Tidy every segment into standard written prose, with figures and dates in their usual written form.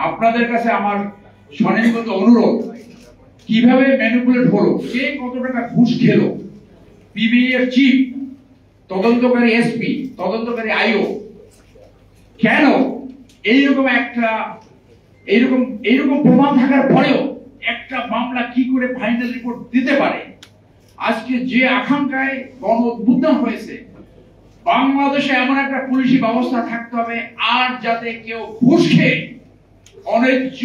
আপনাদের কাছে আমার সনির্গত অনুরোধ, কিভাবে ম্যানিপুলেট হলো, কে কত টাকা ঘুষ খেলো, পিবিআই এর চিফ, তদন্তকারী এসপি, তদন্তকারী আইও, কেন এইরকম প্রমাণ থাকার পরেও একটা মামলা কি করে ফাইনাল রিপোর্ট দিতে পারে? আজকে যে আকাঙ্ক্ষায় গণ অভ্যুত্থান হয়েছে, বাংলাদেশে এমন একটা পুলিশি ব্যবস্থা থাকতে হবে আর যাতে কেউ ঘুষ খেয়ে অন্যায্য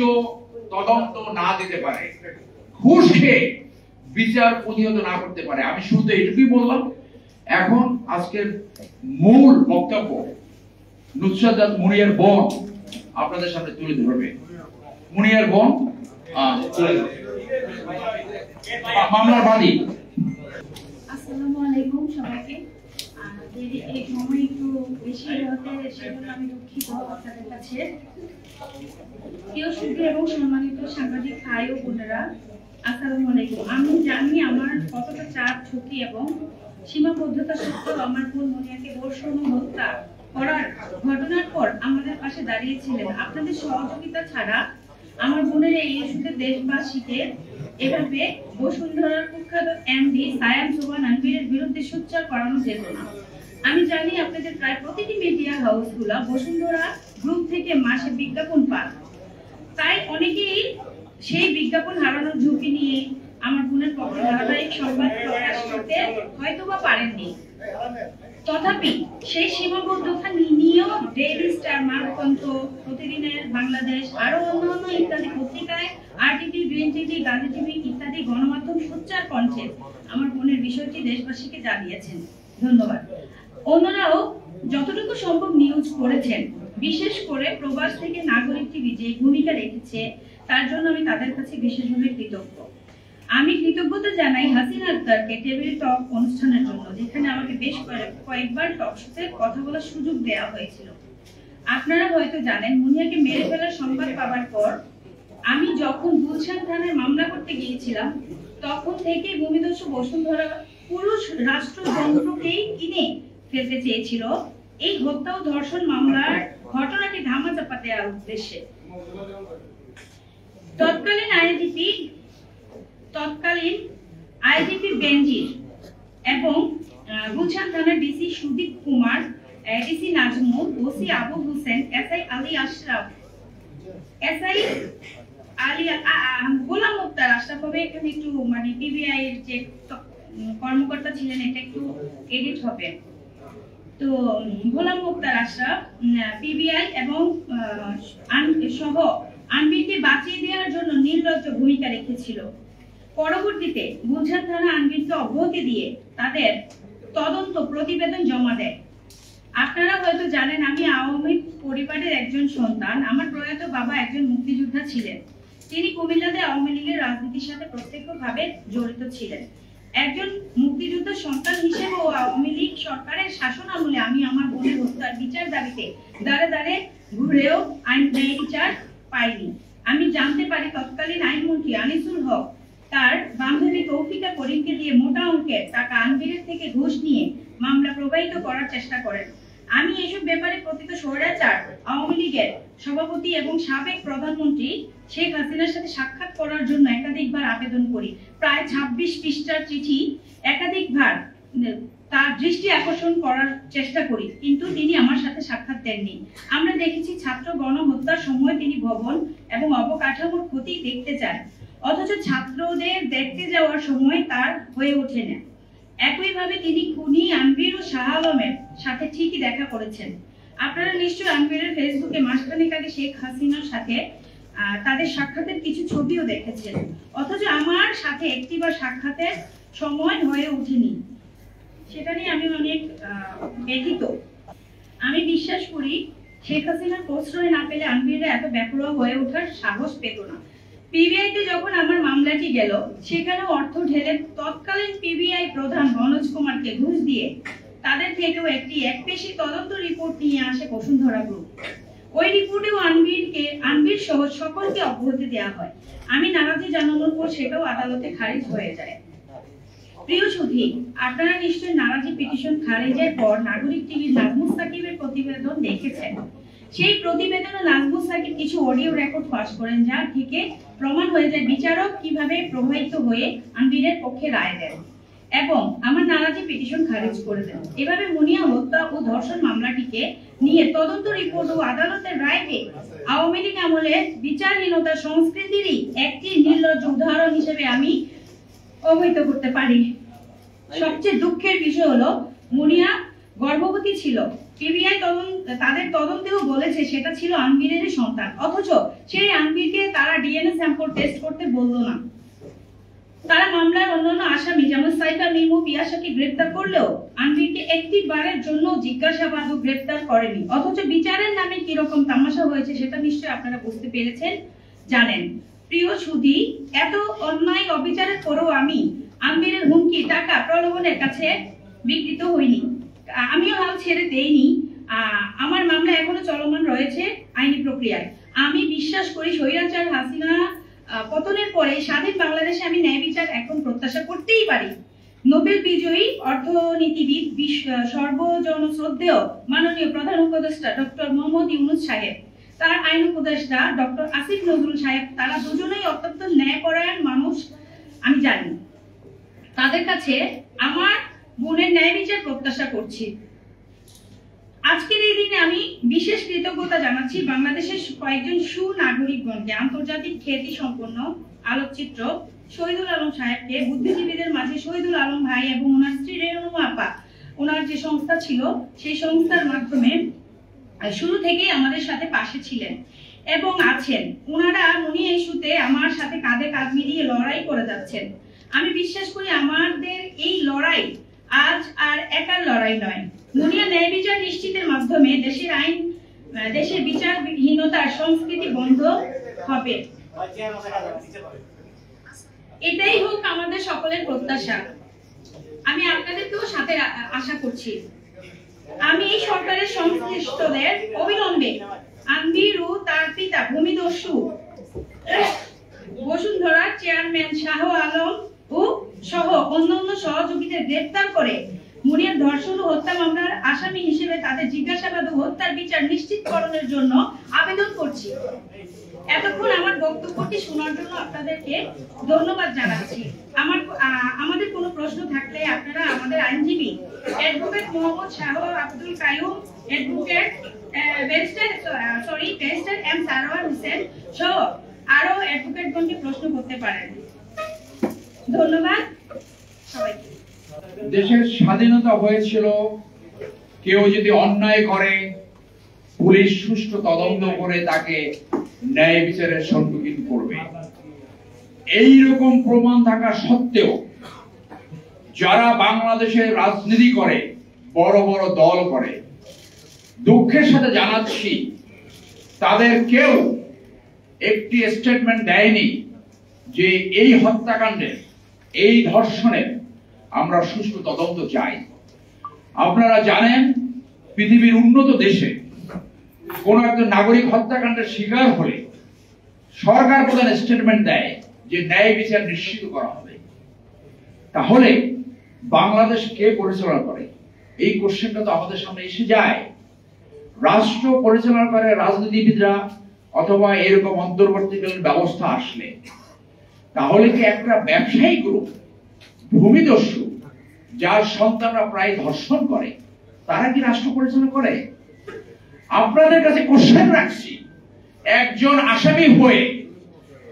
তদন্ত না দিতে পারে, ঘুষ খেয়ে বিচার প্রতিহত না করতে পারে। আমি শুরুতে এটুকুই বললাম। এখন আজকের মূল বক্তব্য নুসরাত মুনিয়ার বোন আপনাদের সামনে তুলে ধরবে। মুনিয়ার বোন মামলার বাদী। আসসালামু আলাইকুম সবাইকে। এই সময় একটু বেশি হতে সেজন্য আমি দুঃখিত আপনাদের কাছে। প্রিয় সুধী এবং সম্মানিত সাংবাদিক ভাই ও বোনেরা, আসসালামু আলাইকুম। আমি জানি আমার কতটা চাপ, ঝুঁকি এবং সীমাবদ্ধতা সত্ত্বেও আমার বোন মুনিয়াকে ধর্ষণ ও হত্যা করার ঘটনার পর আমাদের পাশে দাঁড়িয়েছিলেন। আপনাদের সহযোগিতা ছাড়া আমার বোনের এই ইস্যুতে দেশবাসীকে এভাবে বসুন্ধরার কুখ্যাত এমডি সায়াম সুবহান আনভীরের বিরুদ্ধে সোচ্চার করানো যেত না। আমি জানি আপনাদের প্রায় প্রতিটি মিডিয়া হাউসগুলো বসুন্ধরা গ্রুপ থেকে মাসে বিজ্ঞাপন পান, তাই অনেকেই সেই বিজ্ঞাপন হারানোর ঝুঁকি নিয়ে আমার বোনের পক্ষে ধারাবাহিক সংবাদ প্রকাশ করতে হয়তোবা পারেননি। তথাপি সেই সীমাবদ্ধতা নিয়েও ডেইলি স্টার, মানবকণ্ঠ, প্রতিদিনের বাংলাদেশ আরো অন্যান্য ইত্যাদি পত্রিকায়, RTV, green TV, Gandhi TV ইত্যাদি গণমাধ্যম সোচ্চার কণ্ঠে আমার বোনের বিষয়টি দেশবাসীকে জানিয়েছেন। ধন্যবাদ। অন্যরাও যতটুকু সম্ভব নিউজ করেছেন, বিশেষ করে প্রবাস থেকে নাগরিক টিভি যে ভূমিকা রেখেছে তার জন্য আমি তাদের কাছে বিশেষভাবে কৃতজ্ঞ। আমি কৃতজ্ঞতা জানাই হাসিনা আক্তারকে টেবিল টক অনুষ্ঠানের জন্য, যেখানে আমাকে বেশ কয়েকবার টক শোতে কথা বলার সুযোগ দেওয়া হয়েছিল। আপনারা হয়তো জানেন, মুনিয়াকে মেরে ফেলার সংবাদ পাওয়ার পর আমি যখন গুলশান থানায় মামলা করতে গিয়েছিলাম, তখন থেকে ভূমিদস্যু বসুন্ধরা পুরুষ রাষ্ট্রযন্ত্রকেই কিনে ফেলতে চেয়েছিল এই হত্যা ও ধর্ষণ মামলার ঘটনাকে ধামাচাপা দেওয়ার উদ্দেশ্যে। তৎকালীন আইজিপি বেনজির এবং গুলশান থানার DC Sudip Kumar, DC Nazmul, OC Abu Hossain, SI Ali Ashraf, SI Ali Golam Muktar Ashraf হবে এখানে একটু মানে পিবিআই এর যে কর্মকর্তা ছিলেন এটা একটু এডিট হবে। তো গোলাম মুক্তার আশরাফ পিবিআই এবং সহ আনবিরকে বাঁচিয়ে দেওয়ার জন্য নির্লজ্জ ভূমিকা রেখেছিল। পরবর্তীতে গুলশান থানা আনবিরকে অব্যাহতি দিয়ে তাদের তদন্ত প্রতিবেদন জমা দেয়। আপনারা হয়তো জানেন, আমি আওয়ামী পরিবারের একজন সন্তান। আমার প্রয়াত বাবা একজন মুক্তিযোদ্ধা ছিলেন। তিনি কুমিল্লাতে আওয়ামী লীগের রাজনীতির সাথে প্রত্যক্ষভাবে জড়িত ছিলেন। একজন মুক্তিযোদ্ধার সন্তান হিসেবে ও আওয়ামী লীগ সরকারের শাসন আমলে আমি আমার বোনের হত্যার বিচার দাবিতে দাঁড়ে দাঁড়ে ঘুরেও আইন ন্যায় বিচার পাইনি। আমি জানতে পারি তৎকালীন আইনমন্ত্রী আনিসুল হক তার বান্ধবী তৌফিকা করিমকে দিয়ে মোটা অঙ্কের টাকা আনবিরের থেকে ঘুষ নিয়ে মামলা প্রবাহিত করার চেষ্টা করেন। আমি এসব ব্যাপারে প্রকৃত স্বৈরাচার আওয়ামী লীগের সভাপতি এবং সাবেক প্রধানমন্ত্রী শেখ হাসিনার সাথে সাক্ষাৎ করার জন্য একাধিকবার আবেদন করি। প্রায় 26 পৃষ্ঠার চিঠি একাধিকবার তার দৃষ্টি আকর্ষণ করার চেষ্টা করি, কিন্তু তিনি আমার সাথে সাক্ষাৎ দেননি। আমরা দেখেছি ছাত্র গণহত্যার সময় তিনি ভবন এবং অবকাঠামোর ক্ষতি দেখতে চান, অথচ ছাত্রদের দেখতে যাওয়ার সময় তার হয়ে ওঠে না। একইভাবে তিনি খুনি আনবির ও শাহ আলমের সাথে ঠিকই দেখা করেছেন। আপনারা নিশ্চয়ই আনবিরের ফেসবুকে মাসখানেক আগে শেখ হাসিনার সাথে তাদের সাক্ষাতের কিছু ছবিও দেখেছেন, অথচ আমার সাথে একটিবার সাক্ষাতের সময় হয়ে ওঠেনি। সেটা নিয়ে আমি অনেক ব্যথিত। আমি বিশ্বাস করি শেখ হাসিনার প্রশ্রয় না পেলে আনবিররা এত ব্যাপরোয়া হয়ে ওঠার সাহস পেত না। পিবিআইতে যখন আমার মামলাটি গেল, সেখানে অর্থ ঢেলে তৎকালীন পিবিআই প্রধান মনোজ কুমারকে ঘুষ দিয়ে তাদের থেকেও একটি একপেশি তদন্ত রিপোর্ট নিয়ে আসে বসুন্ধরা গ্রুপ। ওই রিপোর্টেও আনবির সহ সকলকে অব্যাহতি দেওয়া হয়। আমি নারাজি জানানোর পর সেটাও আদালতে খারিজ হয়ে যায়। প্রিয় সুধী, আপনারা নিশ্চয়ই নারাজি পিটিশন খারিজের পর নাগরিক টিভির নাজমুস সাকিবের প্রতিবেদন দেখেছেন। সেই প্রতিবেদনে নাজমুল সাকিব কিছু অডিও রেকর্ড ফাঁস করেন, যার থেকে প্রমাণ হয়ে যায় বিচারক কিভাবে প্রভাবিত হয়ে আনবিরের পক্ষে রায় দেন এবং আমার নারাজি পিটিশন খারিজ করে দেন। এভাবে মুনিয়া হত্যা ও ধর্ষণ মামলাটিকে নিয়ে তদন্ত রিপোর্ট ও আদালতের রায়কে আওয়ামী লীগ আমলে বিচারহীনতার সংস্কৃতিরই একটি নির্লজ্জ উদাহরণ হিসেবে আমি অবহিত করতে পারি। সবচেয়ে দুঃখের বিষয় হলো মুনিয়া গর্ভবতী ছিল। পিবিআই তাদের তদন্তেও বলেছে সেটা ছিল আনবিরের সন্তান, অথচ সেই আনবিরকে তারা ডিএনএ স্যাম্পল টেস্ট করতে বলল না। তারা মামলার অন্যান্য আসামি যেমন সাইফা, মিমু, পিয়াসাকে গ্রেফতার করলেও আনবিরকে একটি বারের জন্য জিজ্ঞাসাবাদ ও গ্রেফতার করেনি। অথচ বিচারের নামে কি রকম তামাশা হয়েছে সেটা নিশ্চয়ই আপনারা বুঝতে পেরেছেন, জানেন। প্রিয় সুধী, এত অন্যায় অবিচারের পরেও আমি আনবিরের হুমকি, টাকা, প্রলোভনের কাছে বিকৃত হইনি। আমিও হাল ছেড়ে দেইনি। আমার মামলা এখনো চলমান রয়েছে আইনি প্রক্রিয়ায়। আমি বিশ্বাস করি স্বৈরাচার হাসিনা পতনের পরে স্বাধীন বাংলাদেশে আমি ন্যায় বিচার এখন প্রত্যাশা করতেই পারি। নোবেল বিজয়ী অর্থনীতিবিদ, সর্বজনশ্রদ্ধেয় মাননীয় প্রধান উপদেষ্টা ডক্টর মোহাম্মদ ইউনূস সাহেব, তার আইন উপদেষ্টা ডক্টর আসিফ নজরুল সাহেব, তারা দুজনেই অত্যন্ত ন্যায়পরায়ণ মানুষ আমি জানি। তাদের কাছে আমার বোনের ন্যায় বিচার প্রত্যাশা করছি। আজকের এই দিনে আমি বিশেষ কৃতজ্ঞতা জানাচ্ছি বাংলাদেশের কয়েকজন সুনাগরিকগণকে, আন্তর্জাতিক খ্যাতি সম্পন্ন আলোকচিত্র শহীদুল আলম সাহেবকে, বুদ্ধিজীবীদের মাঝে শহীদুল আলম ভাই এবং ওনার স্ত্রী রেণু আপা, ওনার যে সংস্থা ছিল সেই সংস্থার মাধ্যমে শুরু থেকেই আমাদের সাথে পাশে ছিলেন এবং আছেন। ওনারা মুনিয়া ইস্যুতে আমার সাথে কাঁধে কাঁধ মিলিয়ে লড়াই করে যাচ্ছেন। আমি বিশ্বাস করি আমাদের এই লড়াই আজ আর একার লড়াই নয়। মুনিয়া ন্যায় বিচার নিশ্চিতের মাধ্যমে দেশের বিচারহীনতার সংস্কৃতি বন্ধ হবে। এটাই হোক আমাদের সকলের প্রত্যাশা। আমি আপনাদেরকেও সাথে আশা করছি। আমি এই সরকারের সংশ্লিষ্টদের অবিলম্বে আনবির ও তার পিতা ভূমিদস্যু বসুন্ধরার চেয়ারম্যান শাহ আলম ও সহ অন্যান্য সহযোগীদের গ্রেফতার করে মুনিয়ার ধর্ষণ ও হত্যা মামলার আসামি হিসেবে তাদের জিজ্ঞাসাবাদ ও হত্যার বিচার নিশ্চিতকরণের জন্য আবেদন করছি। এতক্ষণ আমার বক্তব্যটি শোনার জন্য আপনাদেরকে ধন্যবাদ জানাচ্ছি। আমাদের কোনো প্রশ্ন থাকলে আপনারা আমাদের আইনজীবী advocate Mohammad Shah Abdul Kayum, advocate barrister M Sarwar Hossain সহ আরো অ্যাডভোকেটগণকে প্রশ্ন করতে পারেন। ধন্যবাদ সবাইকে। দেশের স্বাধীনতা হয়েছিল, কেউ যদি অন্যায় করে পুলিশ সুষ্ঠু তদন্ত করে তাকে ন্যায় বিচারের সম্মুখীন করবে। এই রকম প্রমাণ থাকা সত্ত্বেও যারা বাংলাদেশে রাজনীতি করে, বড় বড় দল করে, দুঃখের সাথে জানাচ্ছি তাদের কেউ একটি স্টেটমেন্ট দেয়নি যে এই হত্যাকাণ্ডের, এই ধর্ষণের আমরা সুষ্ঠু তদন্ত চাই। আপনারা জানেন পৃথিবীর উন্নত দেশে কোন একজন নাগরিক হত্যাকাণ্ডের শিকার হলে সরকার প্রধান স্টেটমেন্ট দেয় যে ন্যায় বিচার নিশ্চিত করা হবে। তাহলে বাংলাদেশ কে পরিচালনা করে? এই কোশ্চেনটা তো আমাদের সামনে এসে যায়। রাষ্ট্র পরিচালনা করে রাজনীতিবিদরা অথবা এরকম অন্তর্বর্তীকালীন ব্যবস্থা আসলে, তাহলে কি একটা ব্যবসায়ী গ্রুপ, ভূমিদস্যু যার সন্তানরা প্রায় ধর্ষণ করে, তারা কি রাষ্ট্র পরিচালনা করে? আপনাদের কাছে কোশ্চেন রাখছি, একজন আসামি হয়ে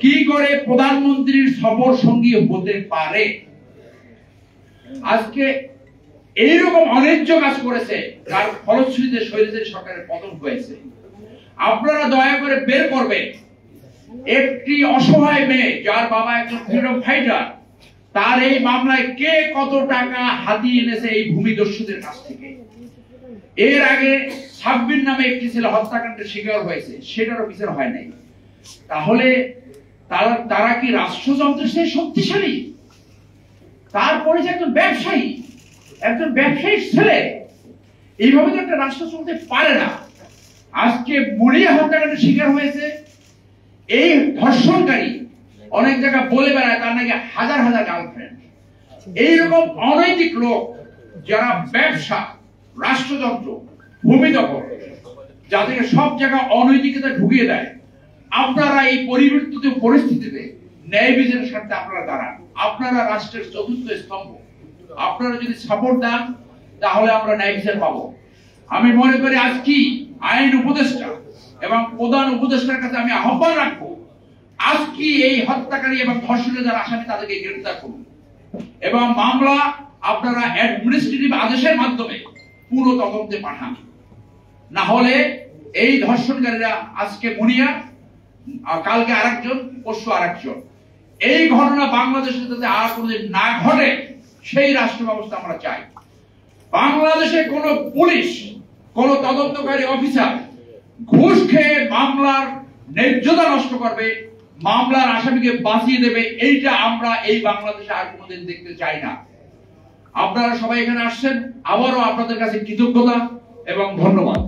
কি করে প্রধানমন্ত্রীর সফর সঙ্গী হতে পারে? আজকে এইরকম অন্যায্য কাজ করেছে, যার ফলশ্রুতিতে স্বৈরাচারী সরকারের পতন হয়েছে। আপনারা দয়া করে বের করবেন একটি অসহায় মেয়ে যার বাবা একজন ফ্রিডম ফাইটার, তার এই মামলায় কে কত টাকা হাতিয়ে এনেছে এই ভূমিদস্যুদের কাছ থেকে। এর আগে সাব্বির নামে একটি ছেলে হত্যাকাণ্ডের শিকার হয়েছে, সেটারও বিচার হয় নাই। তাহলে তারা কি রাষ্ট্রযন্ত্রের সেই শক্তিশালী? তারপরে যে একজন ব্যবসায়ী ছেলে, এইভাবে তো একটা রাষ্ট্র চলতে পারে না। আজকে মুনিয়া হত্যাকাণ্ডের শিকার হয়েছে এই ধর্ষণকারী, অনেক জায়গায় বলে বেড়ায় তার নাকি হাজার হাজার গার্লফ্রেন্ড। এইরকম অনৈতিক লোক যারা ব্যবসা, রাষ্ট্রযন্ত্র, ভূমি দখল, যাদেরকে সব জায়গায় অনৈতিকতা ঢুকিয়ে দেয়। আপনারা এই পরিবর্তিত পরিস্থিতিতে ন্যায় বিচারের স্বার্থে আপনারা দাঁড়ান। আপনারা রাষ্ট্রের চতুর্থ স্তম্ভ। আপনারা যদি সাপোর্ট দেন তাহলে আমরা ন্যায় বিচার পাবো। আমি মনে করি আজকে আইন উপদেষ্টা এবং প্রধান উপদেষ্টার কাছে আমি আহ্বান রাখবো, আজকে এই হত্যাকারী এবং ধর্ষণের যারা আসামি তাদেরকে গ্রেফতার করুন এবং মামলা আপনারা অ্যাডমিনিস্ট্রেটিভ আদেশের মাধ্যমে পুরো তদন্তে পাঠান। না হলে এই ধর্ষণকারীরা আজকে মুনিয়া, কালকে আরেকজন, পরশু আরেকজন, এই ঘটনা বাংলাদেশে যাতে আর কোনোদিন না ঘটে সেই রাষ্ট্র ব্যবস্থা আমরা চাই। বাংলাদেশে কোন পুলিশ, কোন তদন্তকারী অফিসার ঘুষ খেয়ে মামলার ন্যায্যতা নষ্ট করবে, মামলার আসামিকে বাঁচিয়ে দেবে, এইটা আমরা এই বাংলাদেশে আর কোনোদিন দেখতে চাই না। আপনারা সবাই এখানে আসছেন, আবারও আপনাদের কাছে কৃতজ্ঞতা এবং ধন্যবাদ।